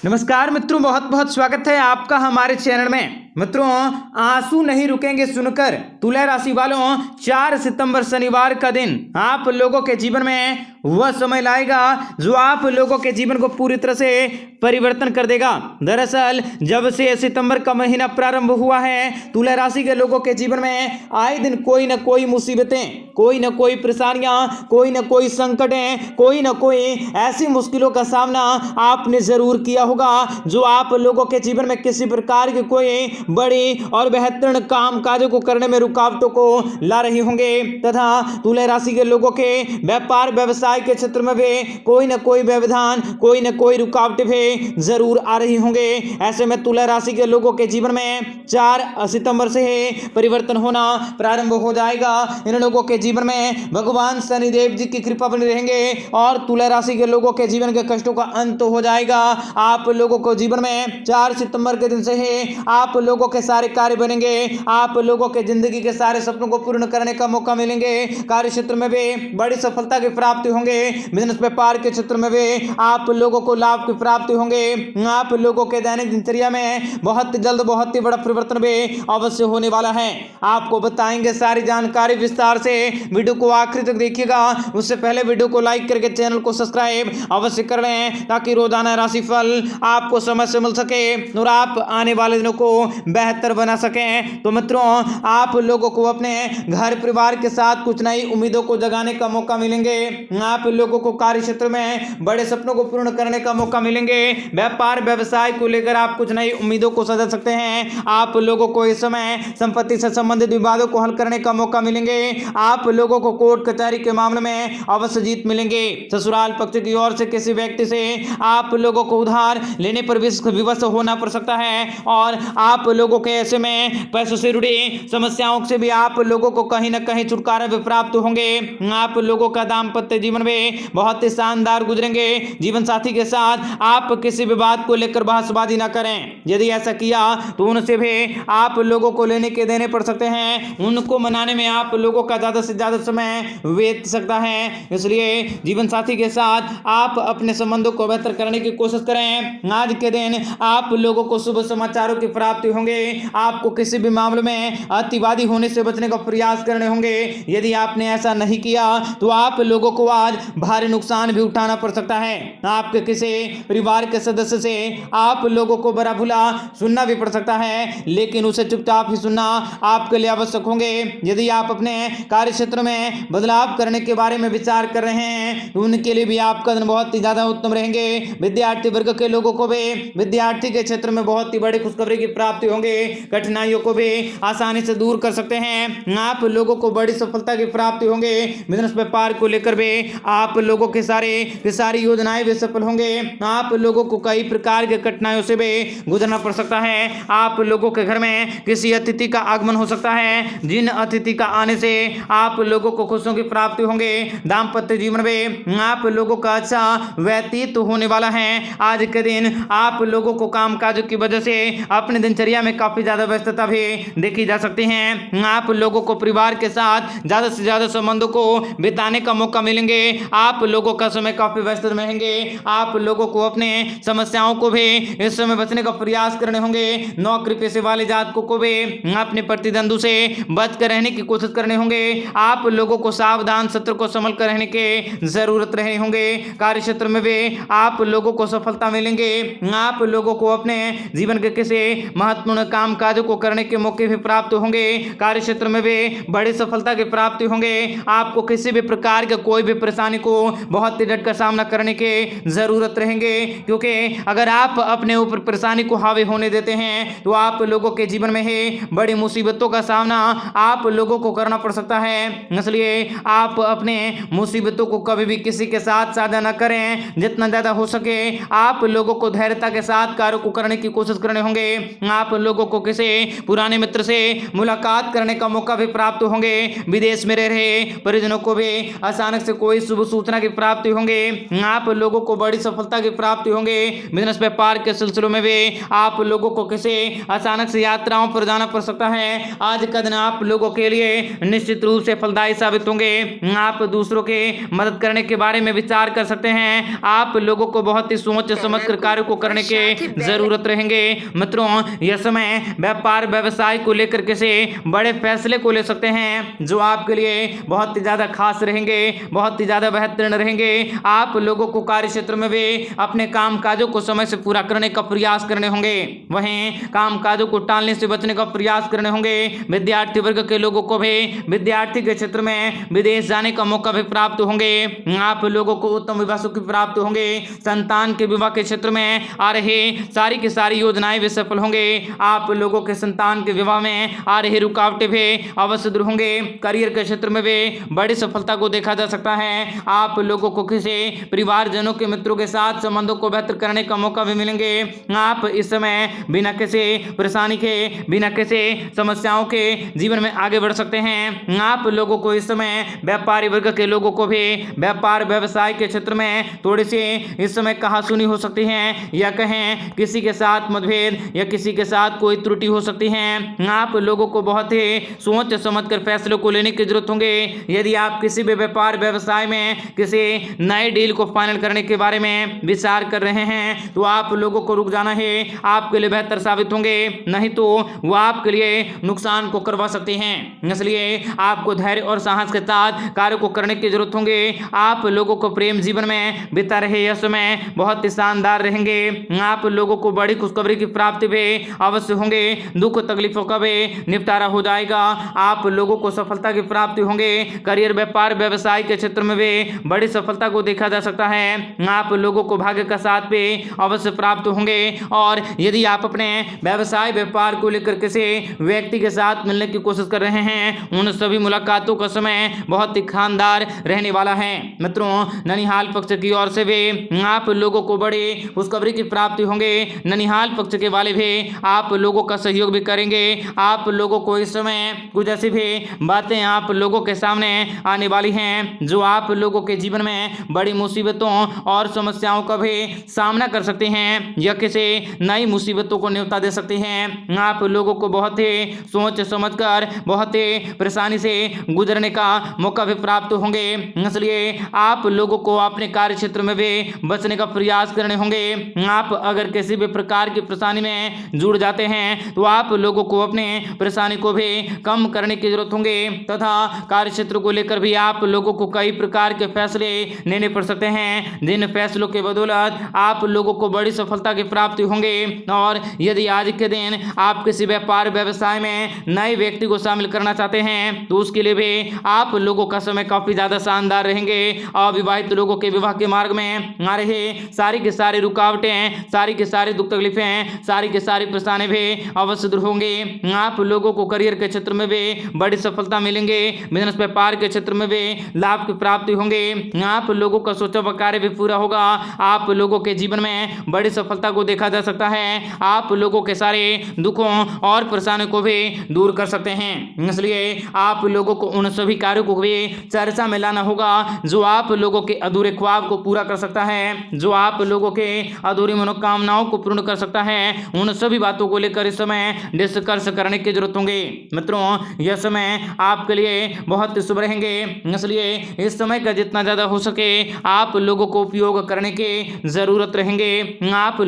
नमस्कार मित्रों, बहुत बहुत स्वागत है आपका हमारे चैनल में। मित्रों, आंसू नहीं रुकेंगे सुनकर तुला राशि वालों, 4 सितंबर शनिवार का दिन आप लोगों के जीवन में वह समय लाएगा जो आप लोगों के जीवन को पूरी तरह से परिवर्तन कर देगा। दरअसल जब से सितंबर का महीना प्रारंभ हुआ है, तुला राशि के लोगों के जीवन में आए दिन कोई न कोई मुसीबतें, कोई न कोई परेशानियां, कोई न कोई संकटें, कोई न कोई ऐसी मुश्किलों का सामना आपने जरूर किया होगा जो आप लोगों के जीवन में किसी प्रकार की कोई बड़ी और बेहतरीन काम काजों को करने में रुकावटों को ला रही होंगे तथा तुला राशि के लोगों के व्यापार व्यवसाय के क्षेत्र में भी कोई न कोई व्यवधान, कोई न कोई रुकावटें भी जरूर आ रही होंगे। ऐसे में तुला राशि के लोगों के जीवन में 4 सितंबर से ही परिवर्तन होना प्रारंभ हो जाएगा। इन लोगों के जीवन में भगवान शनिदेव जी की कृपा बनी रहेंगे और तुला राशि के लोगों के जीवन के कष्टों का अंत हो जाएगा। आप लोगों को जीवन में 4 सितंबर के दिन से ही आप लोगों के सारे कार्य बनेंगे, आप लोगों के जिंदगी के सारे सपनों को पूर्ण करने का मौका मिलेंगे। कार्य क्षेत्र में भी बड़ी सफलता की प्राप्ति होंगे। बिजनेस व्यापार के क्षेत्र में भी आप लोगों को लाभ की प्राप्ति होंगे। आप लोगों के दैनिक दिनचर्या में बहुत जल्द बहुत ही बड़ा परिवर्तन भी अवश्य होने वाला है। आपको बताएंगे सारी जानकारी विस्तार से, वीडियो को आखिर तक देखिएगा। उससे पहले वीडियो को लाइक करके चैनल को सब्सक्राइब अवश्य कर लें ताकि रोजाना राशिफल आपको समय से मिल सके और आप आने वाले दिनों को बेहतर बना सकें। तो मित्रों, आप लोगों को अपने घर परिवार के साथ कुछ नई उम्मीदों को जगाने का मौका मिलेंगे। आप लोगों को कार्य क्षेत्र में बड़े सपनों को पूर्ण करने का मौका मिलेंगे। व्यापार व्यवसाय को लेकर आप कुछ नई उम्मीदों को सजा सकते हैं। आप लोगों को इस समय संपत्ति से संबंधित विवादों को हल करने का मौका मिलेंगे। आप लोगों को कोर्ट कचहरी के मामले में अवश्य जीत मिलेंगे। ससुराल पक्ष की ओर से किसी व्यक्ति से आप लोगों को उधार लेने पर विवश होना पड़ सकता है और आप लोगों के ऐसे में पैसों से जुड़ी समस्याओं से भी आप लोगों को कहीं न कहीं छुटकारा भी प्राप्त होंगे। आप लोगों का दाम्पत्य जीवन में बहुत ही शानदार गुजरेंगे। जीवन साथी के साथ आप किसी भी बात को लेकर बहसबाजी ना करें। यदि ऐसा किया तो उनसे भी आप लोगों को लेने के देने पड़ सकते हैं। उनको मनाने में आप लोगों का ज्यादा से ज्यादा समय बीत सकता है। इसलिए जीवन साथी के साथ आप अपने संबंधों को बेहतर करने की कोशिश करें। आज के दिन आप लोगों को शुभ समाचारों की प्राप्ति होंगे। आपको किसी भी मामले में अतिवादी होने से बचने का प्रयास करने होंगे। यदि आपने ऐसा नहीं किया तो आप लोगों को आज भारी नुकसान भी उठाना पड़ सकता है। आपके किसी परिवार के सदस्य से आप लोगों को बड़ा भला सुनना भी पड़ सकता है, लेकिन उसे चुपचाप ही सुनना आपके लिए आवश्यक होंगे। यदि आप अपने कार्य क्षेत्र में बदलाव करने के बारे में विचार कर रहे हैं तो उनके लिए भी आपका दिन बहुत ही ज्यादा उत्तम रहेंगे। विद्यार्थी वर्ग के लोगों को भी विद्यार्थी के क्षेत्र में बहुत ही बड़ी खुशखबरी की प्राप्ति होंगे। कठिनाइयों को भी आसानी से दूर कर सकते हैं। आप लोगों को बड़ी सफलता की प्राप्ति होंगे। बिजनेस व्यापार को लेकर भी आप लोगों के सारी योजनाएं भी सफल होंगे। आप लोगों को कई प्रकार के कठिनाइयों से भी गुजरना पड़ सकता है। आप लोगों के घर में किसी अतिथि का आगमन हो सकता है, जिन अतिथि का आने से आप लोगों को खुशियों की प्राप्ति होंगे। दाम्पत्य जीवन में आप लोगों का अच्छा व्यतीत होने वाला है। आज के दिन आप लोगों को कामकाज की वजह से अपने दिनचर्या में काफी ज्यादा व्यस्तता भी देखी जा सकती है। आप लोगों को परिवार के साथ ज्यादा से ज्यादा संबंधों को बिताने का मौका मिलेंगे। आप लोगों का समय काफी व्यस्त रहेंगे। आप लोगों को अपने समस्याओं को भी इस समय बचने का प्रयास करने होंगे। नौकरी पेशे वाले जातकों को भी अपने प्रतिद्वंद्वी से बच कर रहने की कोशिश करने होंगे। आप लोगों को सावधान सत्र को संभल कर रहने की जरूरत रहे होंगे। कार्य क्षेत्र में भी आप लोगों को सफलता मिलेंगे। आप लोगों को अपने जीवन के किसी महत्वपूर्ण काम काजों को करने के मौके भी प्राप्त होंगे। कार्य क्षेत्र में भी बड़ी सफलता की प्राप्ति होंगे। आपको किसी भी प्रकार के कोई भी परेशानी को बहुत ही डट कर सामना करने की जरूरत रहेंगे, क्योंकि अगर आप अपने ऊपर परेशानी को हावी होने देते हैं तो आप लोगों के जीवन में ही बड़ी मुसीबतों का सामना आप लोगों को करना पड़ सकता है। इसलिए आप अपने मुसीबतों को कभी भी किसी के साथ साझा न करें। जितना ज्यादा हो सके आप लोगों को धैर्यता के साथ कार्यों को करने की कोशिश करने होंगे। आप लोगों को किसी पुराने मित्र से मुलाकात करने का मौका भी प्राप्त होंगे। विदेश में रह रहे परिजनों को भी अचानक से कोई शुभ सूचना की प्राप्ति होंगे। आप लोगों को बड़ी सफलता की प्राप्ति होंगे। बिजनेस व्यापार के सिलसिलों में भी आप लोगों को किसी अचानक से यात्राओं पर जाना पड़ सकता है। आज का दिन आप लोगों के लिए निश्चित रूप से फलदायी साबित होंगे। आप दूसरों के मदद करने के बारे में विचार कर सकते हैं। आप लोगों को बहुत ही सोच समझ कर कर कार्य को करने के जरूरत रहेंगे। मित्रों, यह समय व्यापार व्यवसाय को लेकर किसी बड़े फैसले को ले सकते हैं जो आपके लिए बहुत ही ज्यादा खास रहेंगे, बहुत ही ज्यादा बेहतरीन रहेंगे। आप लोगों को कार्य क्षेत्र में भी अपने काम काजों को समय से पूरा करने का प्रयास करने होंगे, वहीं काम काजों को टालने से बचने का प्रयास करने होंगे। विद्यार्थी वर्ग के लोगों को भी विद्यार्थी के क्षेत्र में विदेश जाने का मौका भी प्राप्त होंगे। आप लोगों को उत्तम विवाह सुख प्राप्त होंगे। संतान के विवाह के क्षेत्र में आ रहे सारी की सारी योजनाएं भी सफल होंगे। आप लोगों के संतान के विवाह में आ रही रुकावटें भी अवश्य दूर होंगे। करियर के क्षेत्र में भी बड़ी सफलता को देखा जा सकता है। आप लोगों को किसी परिवारजनों के मित्रों के साथ संबंधों को बेहतर करने का मौका भी मिलेंगे। आप इस समय बिना किसी परेशानी के, बिना किसी समस्याओं के जीवन में आगे बढ़ सकते हैं। आप लोगों को इस समय व्यापारी वर्ग के लोगों को भी व्यापार व्यवसाय के क्षेत्र में थोड़ी सी इस समय कहासुनी हो सकती है, या कहें किसी के साथ मतभेद या किसी के साथ कोई त्रुटि हो सकती है। आप लोगों को बहुत ही सोच समझकर फैसलों को लेने की जरूरत होंगे। यदि आप किसी भी व्यापार व्यवसाय में किसी नए डील को फाइनल करने के बारे में विचार कर रहे हैं तो आप लोगों को रुक जाना है, आपके लिए बेहतर साबित होंगे, नहीं तो वो आपके लिए नुकसान को करवा सकते हैं। इसलिए आपको धैर्य और साहस के साथ कार्य को करने की जरूरत होंगे। आप लोगों को प्रेम जीवन में बिता रहे यह समय बहुत ही शानदार रहेंगे। आप लोगों को बड़ी खुशखबरी की प्राप्ति भी अवश्य होंगे। दुख तकलीफों का भी निपटारा हो जाएगा। आप लोगों को सफलता की प्राप्ति होंगे। करियर व्यापार व्यवसाय के क्षेत्र में भी बड़ी सफलता को देखा जा सकता है। आप लोगों को भाग्य का साथ भी अवश्य प्राप्त होंगे। और यदि आप अपने व्यवसाय व्यापार को लेकर किसी व्यक्ति के साथ मिलने की कोशिश कर रहे हैं, उन सभी मुलाकातों का समय बहुत ही शानदार रहने वाला है। मित्रों, ननिहाल पक्ष की ओर से भी आप लोगों को बड़ी खुशखबरी की प्राप्ति होंगे। ननिहाल पक्ष के वाले भी आप लोगों का सहयोग भी करेंगे। आप लोगों को इस समय कुछ ऐसी भी बातें आप लोगों के सामने आने वाली हैं जो आप लोगों के जीवन में बड़ी मुसीबतों और समस्याओं का भी सामना कर सकते हैं, या किसी नई मुसीबतों को न्योता दे सकते हैं। आप लोगों को बहुत ही सोच समझकर बहुत ही परेशानी से गुजरने का मौका भी प्राप्त होंगे। इसलिए आप लोगों को अपने कार्य क्षेत्र में भी बचने का प्रयास करने होंगे। आप अगर किसी भी प्रकार की परेशानी में जुड़ जाते हैं तो आप लोगों को अपने परेशानी को भी कम करने की जरूरत होंगे, तथा कार्य क्षेत्र को लेकर भी आप लोगों को कई प्रकार के फैसले लेने पड़ सकते हैं, जिन फैसलों के बदौलत आप लोगों को बड़ी सफलता की प्राप्ति होंगे। और यदि आज के दिन आप किसी व्यापार व्यवसाय में नए व्यक्ति को शामिल करना चाहते हैं तो उसके लिए भी आप लोगों का समय काफी ज्यादा शानदार रहेंगे। अविवाहित लोगों के विवाह के मार्ग में आ रहे सारी की सारी रुकावटें, सारी की सारी दुख तकलीफें, सारी की सारी परेशानी भी अवश्य दूर होंगे। आप लोगों को करियर के क्षेत्र में भी बड़ी सफलता मिलेंगे। बिजनेस व्यापार के क्षेत्र में भी लाभ की प्राप्ति होंगे। आप लोगों का सोचा हुआ कार्य भी पूरा होगा। आप लोगों के जीवन में बड़ी सफलता को देखा जा सकता है। आप लोगों के सारे दुखों और परेशानियों को भी दूर कर सकते हैं। इसलिए आप लोगों को उन सभी कार्यों को भी चर्चा में लाना होगा जो आप लोगों के अधूरे ख्वाब को पूरा कर सकता है, जो आप लोगों के अधूरी मनोकामनाओं को पूर्ण कर सकता है। उन सभी बातों को लेकर इस समय डिस्कस करने की जरूरत होंगे। मित्रों, यह समय आपके लिए बहुत शुभ रहेंगे। इसलिए इस समय का जितना ज्यादा हो सके आप लोगों को उपयोग करने की जरूरत रहेंगे। आप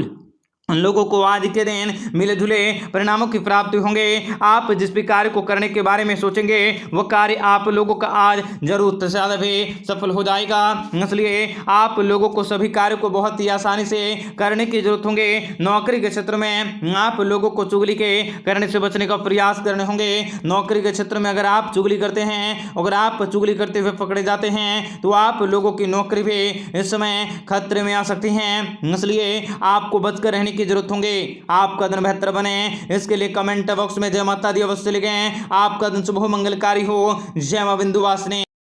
लोगों को आज के दिन मिले जुले परिणामों की प्राप्ति होंगे। आप जिस भी कार्य को करने के बारे में सोचेंगे वो कार्य आप लोगों का आज जरूर से ज़्यादा भी सफल हो जाएगा। इसलिए आप लोगों को सभी कार्य को बहुत ही आसानी से करने की जरूरत होंगे। नौकरी के क्षेत्र में आप लोगों को चुगली के करने से बचने का प्रयास करने होंगे। नौकरी के क्षेत्र में अगर आप चुगली करते हैं, अगर आप चुगली करते हुए पकड़े जाते हैं तो आप लोगों की नौकरी भी इस समय खतरे में आ सकती है। इसलिए आपको बचकर रहने की जरूरत होंगे। आपका दिन बेहतर बने इसके लिए कमेंट बॉक्स में जय माता दी अवश्य लिखें। आपका दिन शुभ हो, मंगलकारी हो। जय मां विंध्यवासिनी।